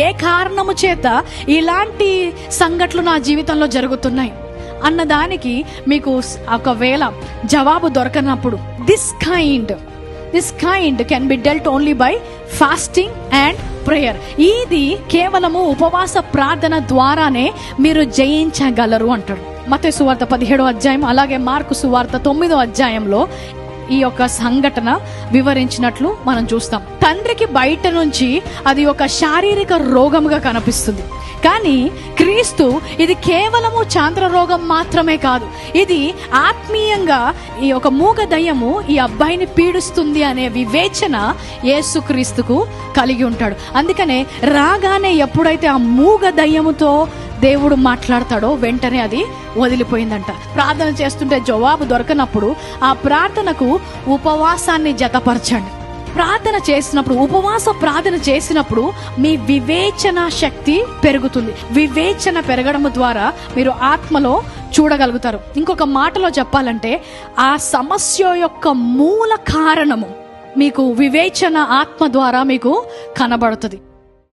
ఏ కారణము చేత ఇలాంటి సంఘటనలు నా జీవితంలో జరుగుతున్నాయి అన్నదానికి మీకు ఒకవేళ జవాబు దొరకనప్పుడు this kind can be dealt only by fasting and prayer. ఇది కేవలము ఉపవాస ప్రార్థన ద్వారానే మీరు జయించగలరు అంటాడు. మత్తయి సువార్త 17వ అధ్యాయం, అలాగే మార్కు సువార్త 9వ అధ్యాయంలో ఈ యొక్క సంఘటన వివరించినట్లు మనం చూస్తాం. తండ్రికి బయట నుంచి అది ఒక శారీరక రోగముగా కనిపిస్తుంది, కానీ క్రీస్తు ఇది కేవలము చాంద్ర రోగం మాత్రమే కాదు, ఇది ఆత్మీయంగా ఈ ఒక మూగ దయ్యము ఈ అబ్బాయిని పీడిస్తుంది అనే వివేచన యేసుక్రీస్తుకు కలిగి ఉంటాడు. అందుకనే రాగానే ఎప్పుడైతే ఆ మూగ దయ్యముతో దేవుడు మాట్లాడతాడో వెంటనే అది వదిలిపోయిందంట. ప్రార్థన చేస్తుంటే జవాబు దొరకనప్పుడు ఆ ప్రార్థనకు ఉపవాసాన్ని జతపరచండి. ప్రార్థన చేసినప్పుడు, ఉపవాస ప్రార్థన చేసినప్పుడు మీ వివేచన శక్తి పెరుగుతుంది. వివేచన పెరగడం ద్వారా మీరు ఆత్మలో చూడగలుగుతారు. ఇంకొక మాటలో చెప్పాలంటే ఆ సమస్య యొక్క మూల కారణము మీకు వివేచన ఆత్మ ద్వారా మీకు కనబడుతుంది.